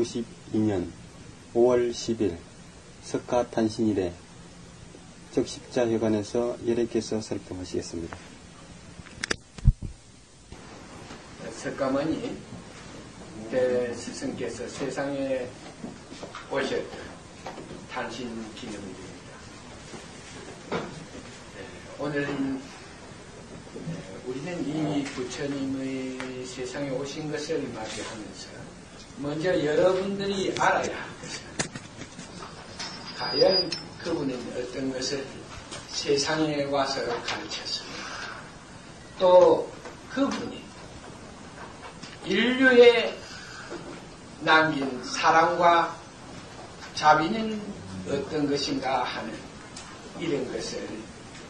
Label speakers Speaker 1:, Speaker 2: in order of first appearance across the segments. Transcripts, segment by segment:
Speaker 1: 1992년 5월 10일 석가탄신일에 적십자회관에서 여러께서 설교하시겠습니다.
Speaker 2: 석가모니 대스승께서 세상에 오셨던 탄신 기념일입니다. 오늘은 우리는 이 부처님의 세상에 오신 것을 맞이하면서 먼저 여러분들이 알아야 할 것은 과연 그분은 어떤 것을 세상에 와서 가르쳤습니다. 또 그분이 인류에 남긴 사랑과 자비는 어떤 것인가 하는 이런 것을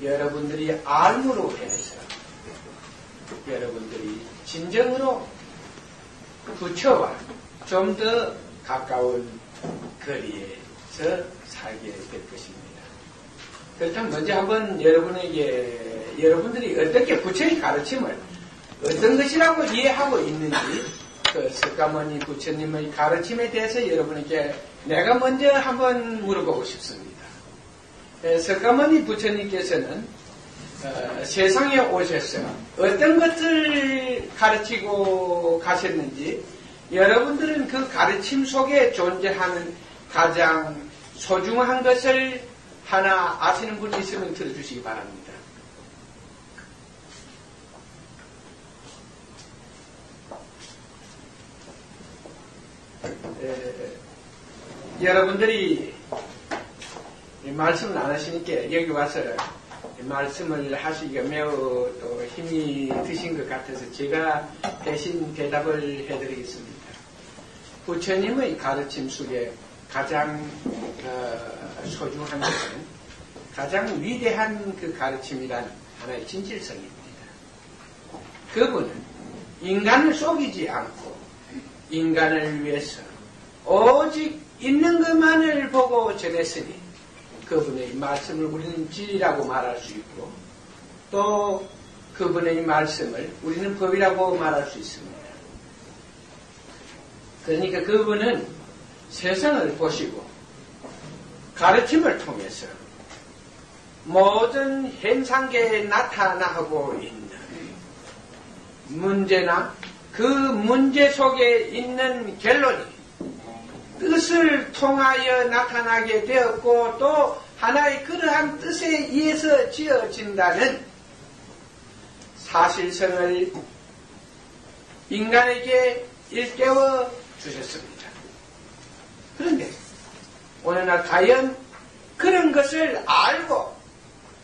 Speaker 2: 여러분들이 알므로 해서 여러분들이 진정으로 부처와 좀 더 가까운 거리에서 살게 될 것입니다. 그렇다면 먼저 한번 여러분들이 어떻게 부처의 가르침을 어떤 것이라고 이해하고 있는지 그 석가모니 부처님의 가르침에 대해서 여러분에게 내가 먼저 한번 물어보고 싶습니다. 석가모니 부처님께서는 세상에 오셔서 어떤 것을 가르치고 가셨는지 여러분들은 그 가르침 속에 존재하는 가장 소중한 것을 하나 아시는 분이 있으면 들어주시기 바랍니다. 여러분들이 말씀을 안 하시니까 여기 와서 말씀을 하시기가 매우 또 힘이 드신 것 같아서 제가 대신 대답을 해드리겠습니다. 부처님의 가르침 속에 가장 소중한 것은 가장 위대한 그 가르침이란 하나의 진실성입니다. 그분은 인간을 속이지 않고 인간을 위해서 오직 있는 것만을 보고 전했으니 그분의 말씀을 우리는 진리라고 말할 수 있고 또 그분의 말씀을 우리는 법이라고 말할 수 있습니다. 그러니까 그분은 세상을 보시고 가르침을 통해서 모든 현상계에 나타나고 있는 문제나 그 문제 속에 있는 결론이 뜻을 통하여 나타나게 되었고 또 하나의 그러한 뜻에 의해서 지어진다는 사실성을 인간에게 일깨워 주셨습니다. 그런데 오늘날 과연 그런 것을 알고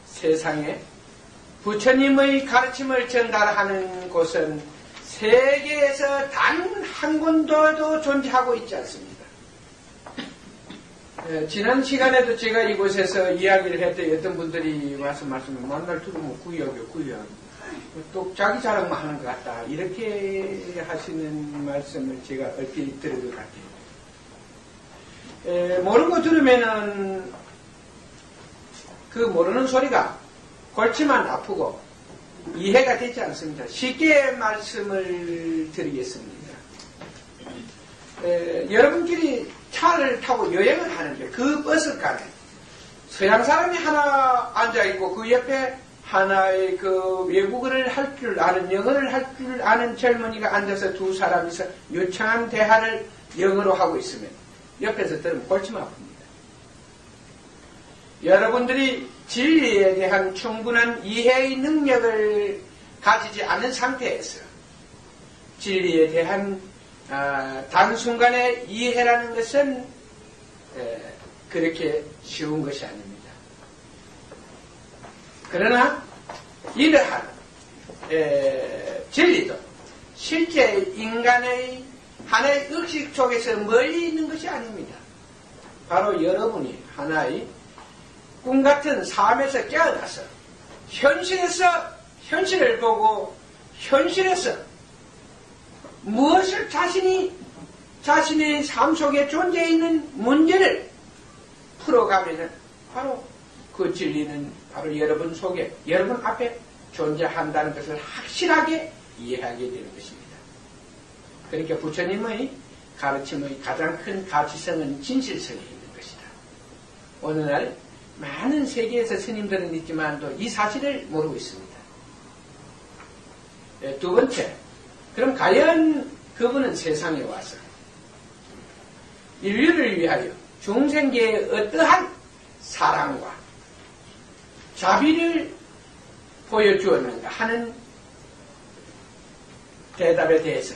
Speaker 2: 세상에 부처님의 가르침을 전달하는 곳은 세계에서 단 한 군데도 존재하고 있지 않습니다. 지난 시간에도 제가 이곳에서 이야기를 했더니 어떤 분들이 와서 말씀을 만날 들으면 구역이요. 또 자기 자랑만 하는 것 같다. 이렇게 하시는 말씀을 제가 얼핏 들은 것 같아요. 모르고 들으면은 그 모르는 소리가 골치만 아프고 이해가 되지 않습니다. 쉽게 말씀을 드리겠습니다. 여러분끼리 차를 타고 여행을 하는데 그 버스간에 서양 사람이 하나 앉아있고 그 옆에 하나의 그 외국어를 할 줄 아는 영어를 할 줄 아는 젊은이가 앉아서 두 사람이서 유창한 대화를 영어로 하고 있으면 옆에서 들으면 골치만 아픕니다. 여러분들이 진리에 대한 충분한 이해의 능력을 가지지 않은 상태에서 진리에 대한 단순간의 이해라는 것은 그렇게 쉬운 것이 아닙니다. 그러나 이러한 진리도 실제 인간의 하나의 의식 속에서 멀리 있는 것이 아닙니다. 바로 여러분이 하나의 꿈같은 삶에서 깨어나서 현실을 보고 현실에서 무엇을 자신의 삶 속에 존재해 있는 문제를 풀어가면은 바로 그 진리는 바로 여러분 속에, 여러분 앞에 존재한다는 것을 확실하게 이해하게 되는 것입니다. 그러니까 부처님의 가르침의 가장 큰 가치성은 진실성에 있는 것이다. 오늘날 많은 세계에서 스님들은 있지만 또 이 사실을 모르고 있습니다. 두 번째, 그럼 과연 그분은 세상에 와서 인류를 위하여 중생계의 어떠한 사랑과 자비를 보여주었는가 하는 해답에 대해서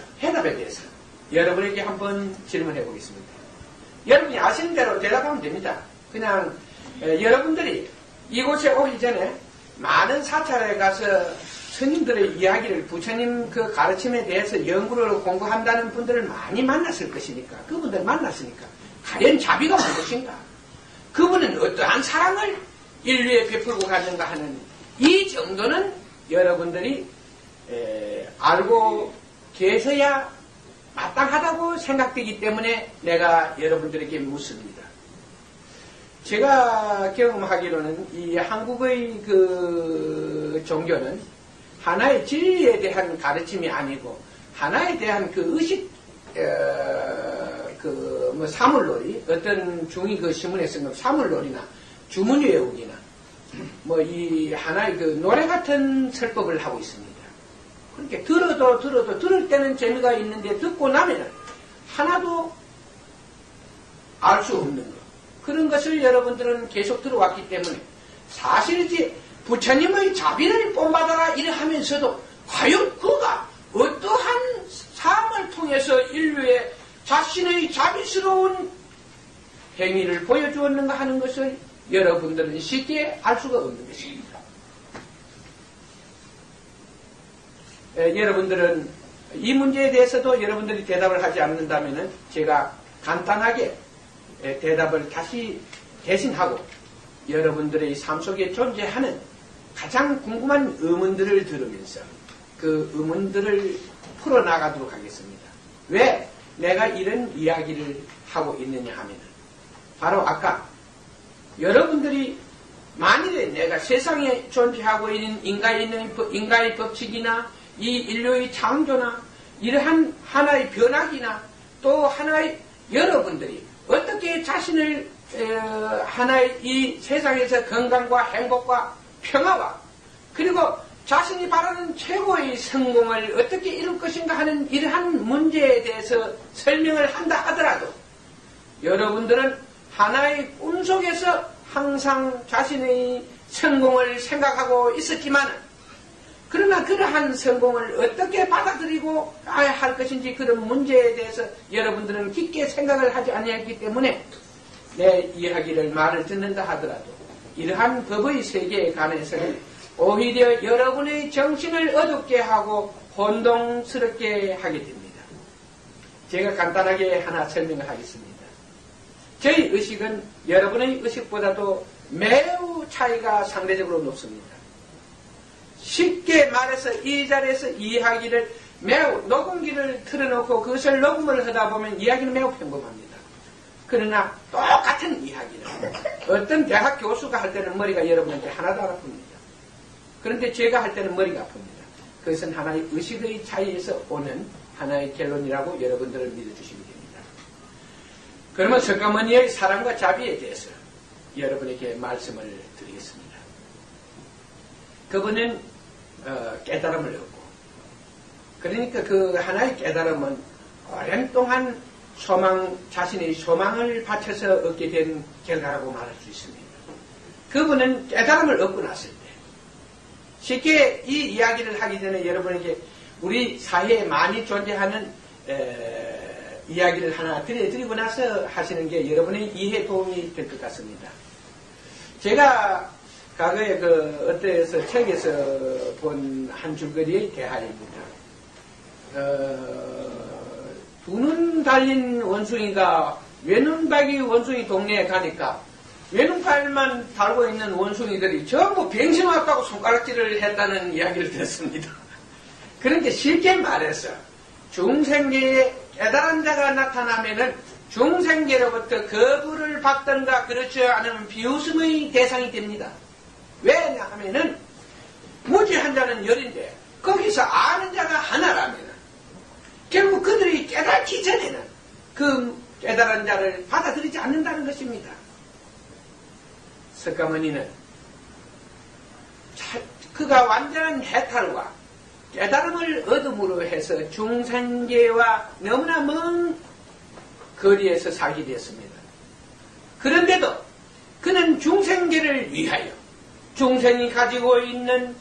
Speaker 2: 여러분에게 한번 질문해 보겠습니다. 여러분이 아시는 대로 대답하면 됩니다. 그냥 여러분들이 이곳에 오기 전에 많은 사찰에 가서 스님들의 이야기를 부처님 그 가르침에 대해서 연구를 공부한다는 분들을 많이 만났을 것이니까, 그분들 만났으니까 과연 자비가 무엇인가, 그분은 어떠한 사랑을 인류에 베풀고 갔는가 하는 이 정도는 여러분들이 알고 계셔야 마땅하다고 생각되기 때문에 내가 여러분들에게 묻습니다. 제가 경험하기로는 이 한국의 그 종교는 하나의 진리에 대한 가르침이 아니고 하나에 대한 그 의식, 사물놀이, 어떤 중이 그 신문에 쓴 사물놀이나 주문 외우기나 이 하나의 그 노래 같은 설법을 하고 있습니다. 그렇게 들어도 들을 때는 재미가 있는데 듣고 나면은 하나도 알 수 없는 것. 그런 것을 여러분들은 계속 들어왔기 때문에 사실 이제 부처님의 자비를 본받아라 이러하면서도 과연 그가 어떠한 삶을 통해서 인류에 자신의 자비스러운 행위를 보여주었는가 하는 것을 여러분들은 쉽게 알 수가 없는 것입니다. 여러분들은 이 문제에 대해서도 여러분들이 대답을 하지 않는다면 제가 간단하게 대답을 다시 대신하고 여러분들의 삶 속에 존재하는 가장 궁금한 의문들을 들으면서 그 의문들을 풀어나가도록 하겠습니다. 왜 내가 이런 이야기를 하고 있느냐 하면은 바로 아까 여러분들이 만일에 내가 세상에 존재하고 있는 인간의 법칙이나 이 인류의 창조나 이러한 하나의 변화기나 또 하나의 여러분들이 어떻게 자신을 하나의 이 세상에서 건강과 행복과 평화와 그리고 자신이 바라는 최고의 성공을 어떻게 이룰 것인가 하는 이러한 문제에 대해서 설명을 한다 하더라도 여러분들은 하나의 꿈 속에서 항상 자신의 성공을 생각하고 있었지만 그러나 그러한 성공을 어떻게 받아들이고 할 것인지 그런 문제에 대해서 여러분들은 깊게 생각을 하지 아니했기 때문에 내 이야기를 말을 듣는다 하더라도 이러한 법의 세계에 관해서는 오히려 여러분의 정신을 어둡게 하고 혼동스럽게 하게 됩니다. 제가 간단하게 하나 설명을 하겠습니다. 저희 의식은 여러분의 의식보다도 매우 차이가 상대적으로 높습니다. 쉽게 말해서 이 자리에서 이야기를 매우 녹음기를 틀어놓고 그것을 녹음을 하다 보면 이야기는 매우 평범합니다. 그러나 똑같은 이야기를 어떤 대학 교수가 할 때는 머리가 여러분한테 하나도 안 아픕니다. 그런데 제가 할 때는 머리가 아픕니다. 그것은 하나의 의식의 차이에서 오는 하나의 결론이라고 여러분들은 믿어주시면 됩니다. 그러면 석가모니의 사랑과 자비에 대해서 여러분에게 말씀을 드리겠습니다. 그분은 깨달음을 얻고 그러니까 그 하나의 깨달음은 오랜 동안 자신의 소망을 바쳐서 얻게 된 결과라고 말할 수 있습니다. 그분은 깨달음을 얻고 났을 때 쉽게 이 이야기를 하기 전에 여러분에게 우리 사회에 많이 존재하는 이야기를 하나 드리고 나서 하시는 게 여러분의 이해에 도움이 될 것 같습니다. 제가 과거에 어때서 책에서 본 한 줄거리의 대하입니다. 두 눈 달린 원숭이가 외눈박이 원숭이 동네에 가니까 외눈팔만 달고 있는 원숭이들이 전부 병신 왔다고 손가락질을 했다는 이야기를 들었습니다. 그런데 쉽게 말해서 중생계에 깨달은 자가 나타나면은 중생계로부터 거부를 받던가 그렇지 않으면 비웃음의 대상이 됩니다. 왜냐하면은 무지한 자는 열인데 거기서 아는 자가 하나라면 결국 그들이 깨닫기 전에는 그 깨달은 자를 받아들이지 않는다는 것입니다. 석가모니는 그가 완전한 해탈과 깨달음을 얻음으로 해서 중생계와 너무나 먼 거리에서 살게 되었습니다. 그런데도 그는 중생계를 위하여 중생이 가지고 있는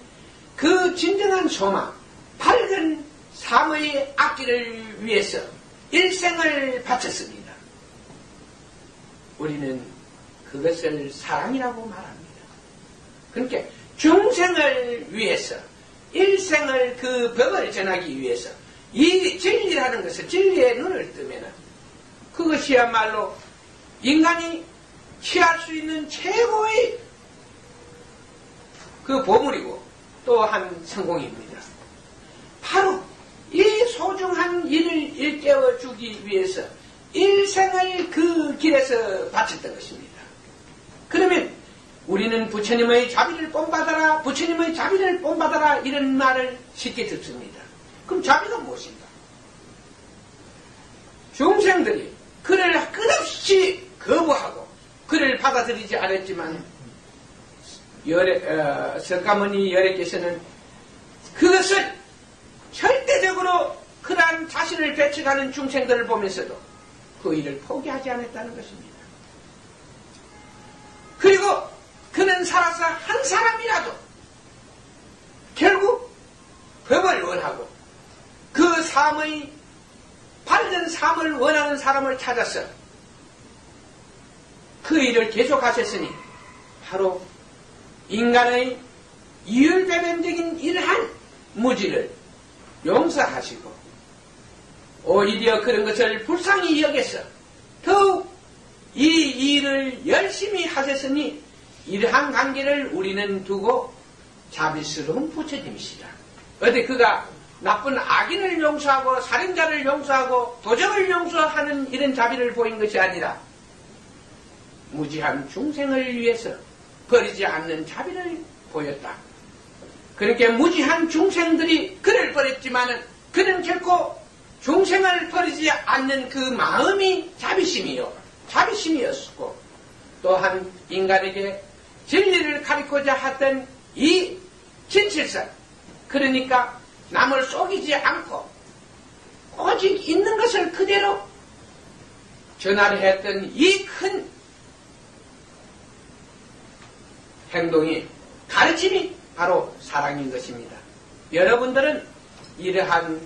Speaker 2: 그 진정한 소망, 밝은 삶의 악기를 위해서 일생을 바쳤습니다. 우리는 그것을 사랑이라고 말합니다. 그러니까 중생을 위해서 일생을 그 법을 전하기 위해서 이 진리라는 것을 진리의 눈을 뜨면은 그것이야말로 인간이 취할 수 있는 최고의 그 보물이고 또한 성공입니다. 바로 이 소중한 일을 일깨워 주기 위해서 일생을 그 길에서 바쳤던 것입니다. 그러면 우리는 부처님의 자비를 본받아라, 부처님의 자비를 본받아라 이런 말을 쉽게 듣습니다. 그럼 자비가 무엇인가? 중생들이 그를 끝없이 거부하고 그를 받아들이지 않았지만 석가모니 열애께서는 그것을 절대적으로 그러한 자신을 배척하는 중생들을 보면서도 그 일을 포기하지 않았다는 것입니다. 그리고 그는 살아서 한 사람이라도 결국 법을 원하고 그 삶의 바른 삶을 원하는 사람을 찾아서 그 일을 계속하셨으니 바로 인간의 이율배변적인 이러한 무지를 용서하시고 오히려 그런 것을 불쌍히 여겨서 더욱 이 일을 열심히 하셨으니 이러한 관계를 우리는 두고 자비스러운 부처님이시다. 어디 그가 나쁜 악인을 용서하고 살인자를 용서하고 도적을 용서하는 이런 자비를 보인 것이 아니라 무지한 중생을 위해서 버리지 않는 자비를 보였다. 그렇게 무지한 중생들이 그를 버렸지만은 그는 결코 중생을 버리지 않는 그 마음이 자비심이었고 또한 인간에게 진리를 가르치고자 했던 이 진실성, 그러니까 남을 속이지 않고 오직 있는 것을 그대로 전하려 했던 이 큰 행동이, 가르침이 바로 사랑인 것입니다. 여러분들은 이러한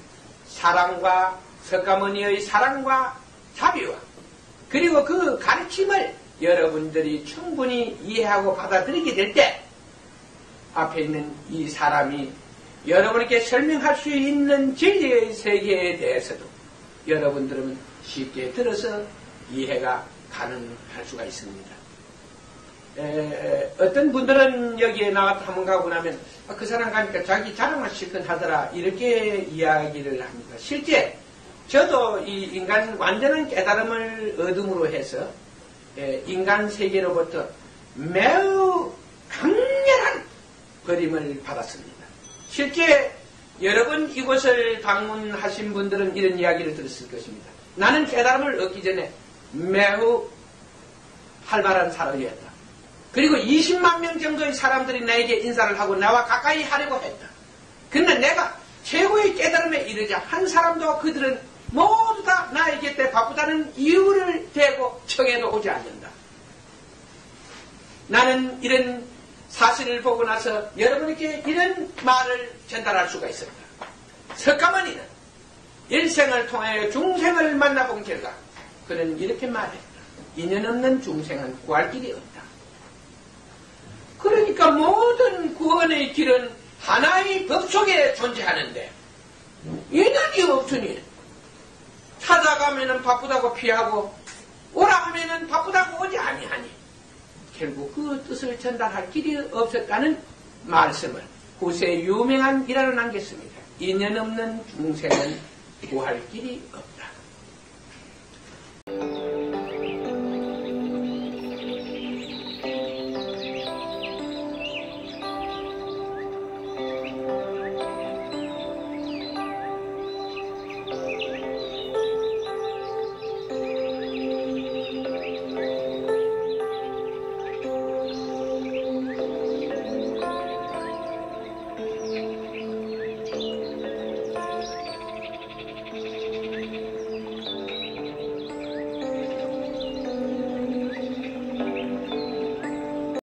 Speaker 2: 사랑과 석가모니의 사랑과 자비와 그리고 그 가르침을 여러분들이 충분히 이해하고 받아들이게 될 때 앞에 있는 이 사람이 여러분에게 설명할 수 있는 진리의 세계에 대해서도 여러분들은 쉽게 들어서 이해가 가능할 수가 있습니다. 어떤 분들은 여기에 나와서 한번 가고 나면 그 사람 가니까 자기 자랑만 실컷 하더라 이렇게 이야기를 합니다. 실제 저도 이 인간 완전한 깨달음을 얻음으로 해서 인간 세계로부터 매우 강렬한 버림을 받았습니다. 실제 여러분 이곳을 방문하신 분들은 이런 이야기를 들었을 것입니다. 나는 깨달음을 얻기 전에 매우 활발한 사람이었다. 그리고 20만 명 정도의 사람들이 나에게 인사를 하고 나와 가까이 하려고 했다. 그런데 내가 최고의 깨달음에 이르자 한 사람도 그들은 모두 다 나의 곁에 바쁘다는 이유를 대고 청해도 오지 않는다. 나는 이런 사실을 보고 나서 여러분에게 이런 말을 전달할 수가 있었다. 석가모니는 일생을 통하여 중생을 만나본 결과 그는 이렇게 말했다. 인연 없는 중생은 구할 길이 없다. 그러니까 모든 구원의 길은 하나의 법 속에 존재하는데 인연이 없으니 찾아가면은 바쁘다고 피하고 오라 하면은 바쁘다고 오지 아니하니 결국 그 뜻을 전달할 길이 없었다는 말씀을 후세에 유명한 일화로 남겼습니다. 인연 없는 중생은 구할 길이 없다.